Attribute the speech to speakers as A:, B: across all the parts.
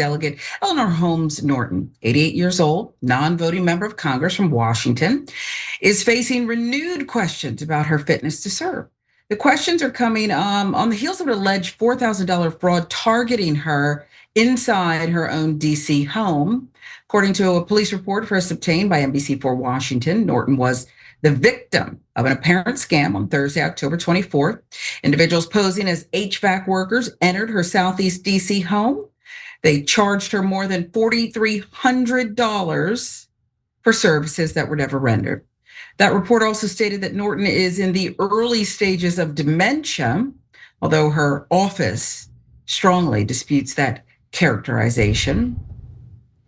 A: Delegate Eleanor Holmes Norton, 88 years old, non-voting member of Congress from Washington, is facing renewed questions about her fitness to serve. The questions are coming on the heels of an alleged $4,000 fraud targeting her inside her own D.C. home. According to a police report first obtained by NBC4 Washington, Norton was the victim of an apparent scam on Thursday, October 24th. Individuals posing as HVAC workers entered her Southeast D.C. home. They charged her more than $4,300 for services that were never rendered. That report also stated that Norton is in the early stages of dementia, although her office strongly disputes that characterization.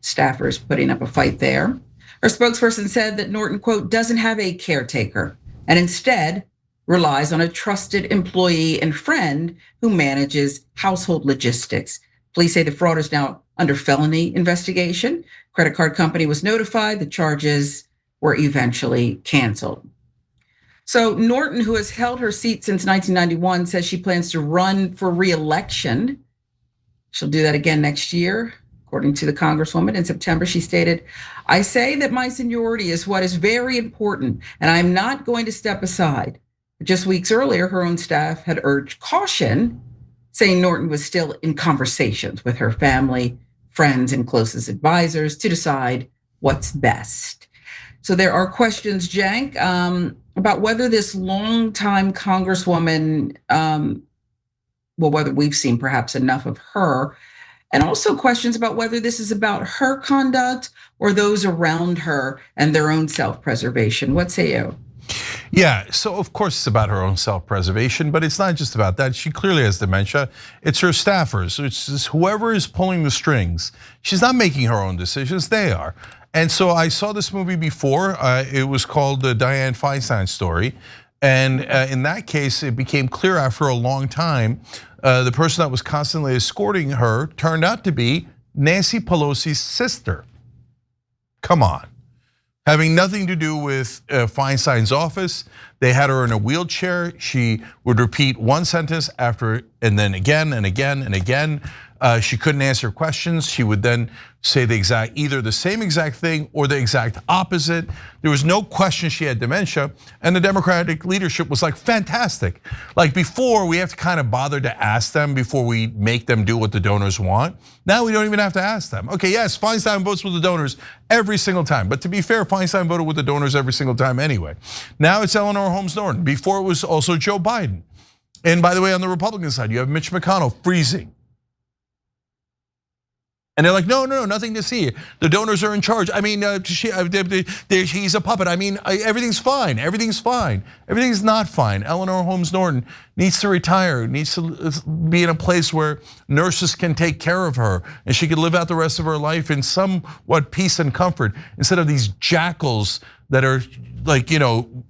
A: Staffers putting up a fight there. Her spokesperson said that Norton, quote, doesn't have a caretaker and instead relies on a trusted employee and friend who manages household logistics. Police say the fraud is now under felony investigation. Credit card company was notified. The charges were eventually canceled. So Norton, who has held her seat since 1991, says she plans to run for re-election. She'll do that again next year. According to the Congresswoman, in September, she stated, "I say that my seniority is what is very important, and I'm not going to step aside." Just weeks earlier, her own staff had urged caution, saying Norton was still in conversations with her family, friends, and closest advisors to decide what's best. So there are questions, Cenk, about whether this longtime Congresswoman, whether we've seen perhaps enough of her, and also questions about whether this is about her conduct or those around her and their own self-preservation. What say you?
B: Yeah, so of course it's about her own self-preservation, but it's not just about that. She clearly has dementia. It's her staffers. It's whoever is pulling the strings. She's not making her own decisions, they are. And so I saw this movie before. It was called the Dianne Feinstein story. And in that case, it became clear after a long time, the person that was constantly escorting her turned out to be Nancy Pelosi's sister. Come on. Having nothing to do with Feinstein's office. They had her in a wheelchair. She would repeat one sentence after, and then again and again and again. She couldn't answer questions. She would then say either the same exact thing or the exact opposite. There was no question she had dementia, and the Democratic leadership was like, fantastic. Like before, we have to kind of bother to ask them before we make them do what the donors want. Now we don't even have to ask them. Okay, yes, Feinstein votes with the donors every single time. But to be fair, Feinstein voted with the donors every single time anyway. Now it's Eleanor Holmes Norton. Before it was also Joe Biden. And by the way, on the Republican side, you have Mitch McConnell freezing. And they're like, no, nothing to see. The donors are in charge. I mean, he's a puppet. I mean, everything's fine. Everything's fine. Everything's not fine. Eleanor Holmes Norton needs to retire, needs to be in a place where nurses can take care of her and she can live out the rest of her life in somewhat peace and comfort instead of these jackals that are like,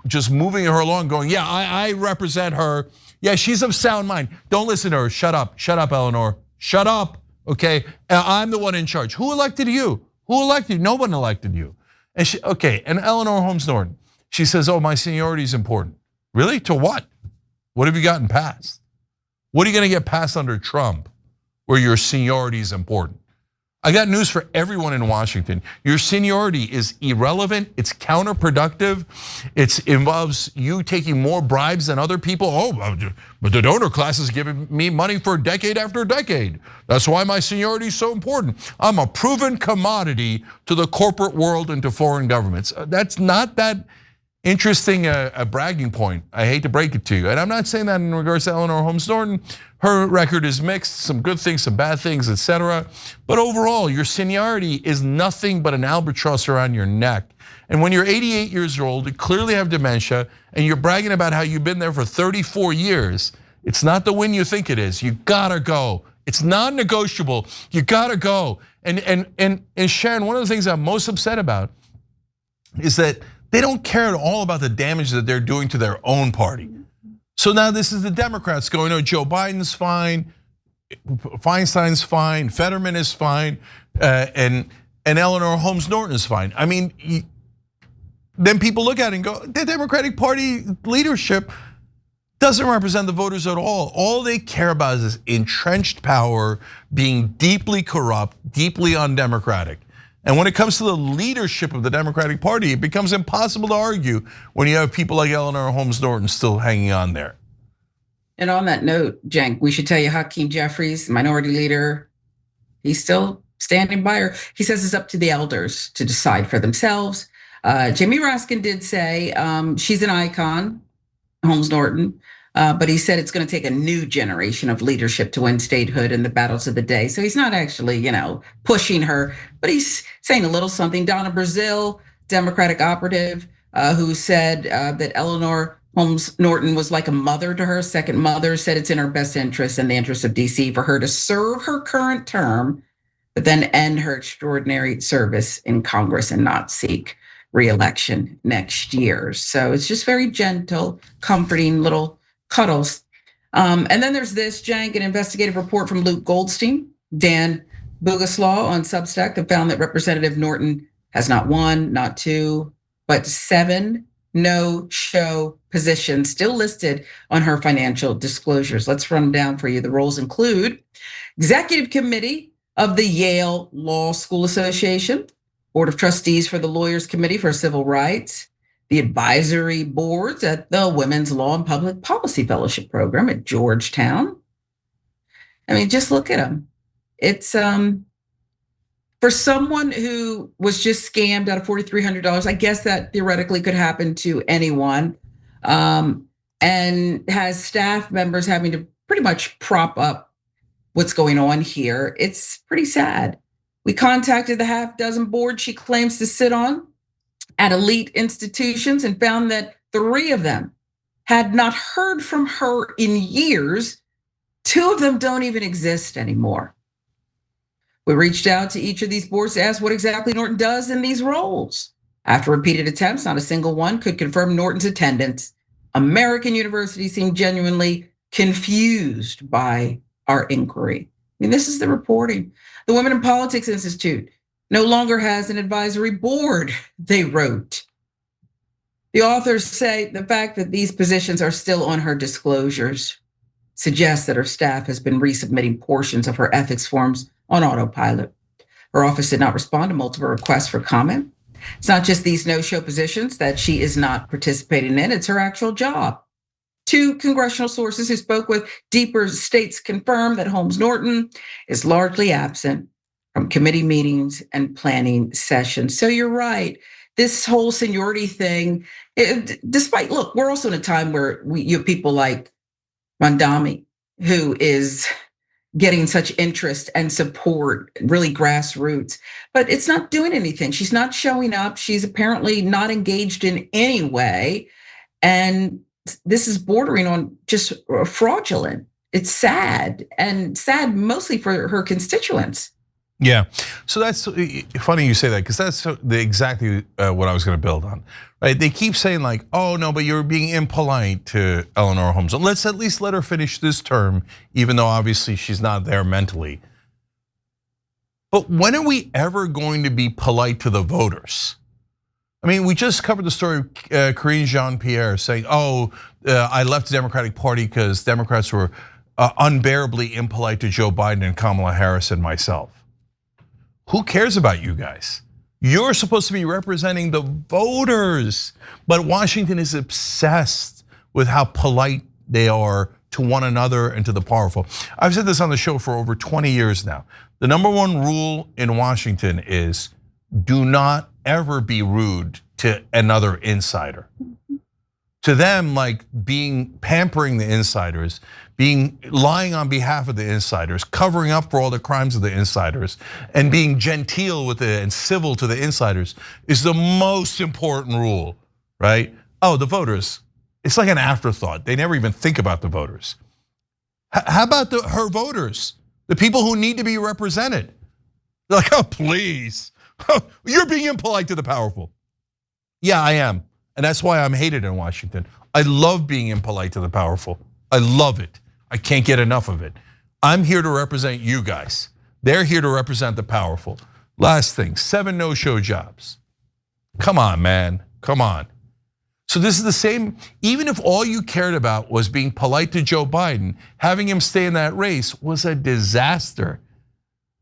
B: just moving her along going, yeah, I represent her. Yeah, she's of sound mind. Don't listen to her. Shut up, Eleanor. Shut up. Okay, I'm the one in charge. Who elected you? Who elected you? No one elected you. And and Eleanor Holmes Norton, she says, oh, my seniority is important. Really? To what? What have you gotten passed? What are you gonna get passed under Trump where your seniority is important? I got news for everyone in Washington. Your seniority is irrelevant, it's counterproductive. It involves you taking more bribes than other people. Oh, but the donor class is giving me money for decade after decade. That's why my seniority is so important. I'm a proven commodity to the corporate world and to foreign governments. That's not that interesting a bragging point. I hate to break it to you. And I'm not saying that in regards to Eleanor Holmes Norton. Her record is mixed, some good things, some bad things, etc. But overall, your seniority is nothing but an albatross around your neck. And when you're 88 years old, you clearly have dementia, and you're bragging about how you've been there for 34 years, it's not the win you think it is. You gotta go. It's non-negotiable. You gotta go. And Sharon, one of the things I'm most upset about is that they don't care at all about the damage that they're doing to their own party. So now this is the Democrats going, oh, Joe Biden's fine, Feinstein's fine, Fetterman is fine, and Eleanor Holmes Norton is fine. I mean, then people look at it and go, the Democratic Party leadership doesn't represent the voters at all. All they care about is entrenched power, being deeply corrupt, deeply undemocratic. And when it comes to the leadership of the Democratic Party, it becomes impossible to argue when you have people like Eleanor Holmes Norton still hanging on there.
A: And on that note, Cenk, we should tell you Hakeem Jeffries, minority leader, he's still standing by her. He says it's up to the elders to decide for themselves. Jamie Raskin did say she's an icon, Holmes Norton, but he said it's going to take a new generation of leadership to win statehood in the battles of the day. So he's not actually, pushing her, but he's saying a little something. Donna Brazil, Democratic operative, who said that Eleanor Holmes Norton was like a mother to her, second mother, said it's in her best interest and the interest of D.C. for her to serve her current term, but then end her extraordinary service in Congress and not seek re-election next year. So it's just very gentle, comforting little cuddles. And then there's this, Cenk, an investigative report from Luke Goldstein, Dan Bugaslaw on Substack that found that Representative Norton has not one, not two, but 7 no-show positions still listed on her financial disclosures. Let's run them down for you. The roles include Executive Committee of the Yale Law School Association, Board of Trustees for the Lawyers Committee for Civil Rights, the advisory boards at the Women's Law and Public Policy Fellowship Program at Georgetown. I mean, just look at them. It's for someone who was just scammed out of $4,300. I guess that theoretically could happen to anyone, and has staff members having to pretty much prop up what's going on here. It's pretty sad. We contacted the half dozen boards she claims to sit on at elite institutions and found that 3 of them had not heard from her in years. 2 of them don't even exist anymore. We reached out to each of these boards to ask what exactly Norton does in these roles. After repeated attempts, not a single one could confirm Norton's attendance. American universities seemed genuinely confused by our inquiry. I mean, this is the reporting. The Women in Politics Institute no longer has an advisory board, they wrote. The authors say the fact that these positions are still on her disclosures suggests that her staff has been resubmitting portions of her ethics forms on autopilot. Her office did not respond to multiple requests for comment. It's not just these no-show positions that she is not participating in, it's her actual job. 2 congressional sources who spoke with deeper states confirmed that Holmes Norton is largely absent from committee meetings and planning sessions. So you're right. This whole seniority thing, look, we're also in a time where you have people like Mondami, who is getting such interest and support, really grassroots, but it's not doing anything. She's not showing up. She's apparently not engaged in any way. And this is bordering on just fraudulent. It's sad, and sad mostly for her constituents.
B: Yeah, so that's funny you say that, because that's exactly what I was going to build on. Right? They keep saying like, oh no, but you're being impolite to Eleanor Holmes. Let's at least let her finish this term, even though obviously she's not there mentally. But when are we ever going to be polite to the voters? I mean, we just covered the story of Karine Jean-Pierre saying, I left the Democratic Party because Democrats were unbearably impolite to Joe Biden and Kamala Harris and myself. Who cares about you guys? You're supposed to be representing the voters, but Washington is obsessed with how polite they are to one another and to the powerful. I've said this on the show for over 20 years now. The #1 rule in Washington is do not ever be rude to another insider. To them, like pampering the insiders, lying on behalf of the insiders, covering up for all the crimes of the insiders, and being genteel with it and civil to the insiders is the most important rule, right? Oh, the voters, it's like an afterthought. They never even think about the voters. How about her voters, the people who need to be represented? They're like, oh, please, you're being impolite to the powerful. Yeah, I am. And that's why I'm hated in Washington. I love being impolite to the powerful. I love it. I can't get enough of it. I'm here to represent you guys. They're here to represent the powerful. Last thing, 7 no-show jobs. Come on, man, come on. So this is the same, even if all you cared about was being polite to Joe Biden, having him stay in that race was a disaster.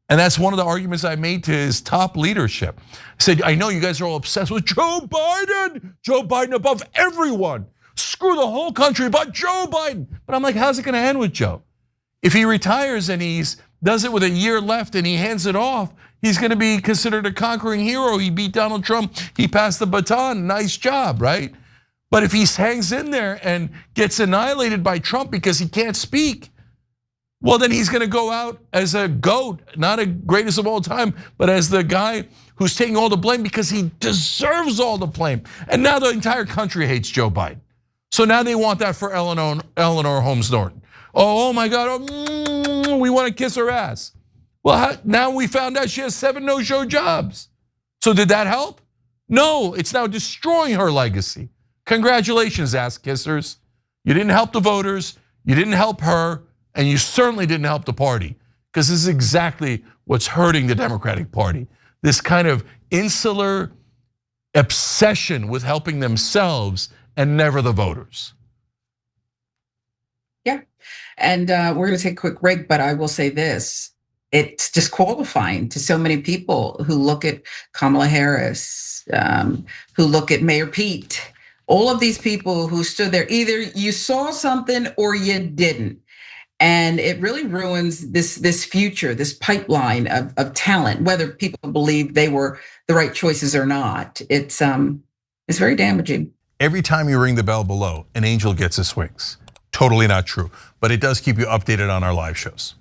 B: And that's one of the arguments I made to his top leadership. I said, I know you guys are all obsessed with Joe Biden above everyone. Screw the whole country but Joe Biden. But I'm like, how's it gonna end with Joe? If he retires and does it with a year left and he hands it off, he's gonna be considered a conquering hero. He beat Donald Trump, he passed the baton, nice job, right? But if he hangs in there and gets annihilated by Trump because he can't speak, well, then he's gonna go out as a GOAT, not a greatest of all time, but as the guy who's taking all the blame because he deserves all the blame. And now the entire country hates Joe Biden. So now they want that for Eleanor Holmes Norton. Oh my God, we want to kiss her ass. Well, now we found out she has 7 no-show jobs. So did that help? No, it's now destroying her legacy. Congratulations, ass kissers. You didn't help the voters, you didn't help her, and you certainly didn't help the party, because this is exactly what's hurting the Democratic Party. This kind of insular obsession with helping themselves and never the voters.
A: Yeah, and we're gonna take a quick break, but I will say this. It's disqualifying to so many people who look at Kamala Harris, who look at Mayor Pete, all of these people who stood there. Either you saw something or you didn't. And it really ruins this future, this pipeline of talent, whether people believe they were the right choices or not. It's very damaging.
B: Every time you ring the bell below, an angel gets his wings. Totally not true, but it does keep you updated on our live shows.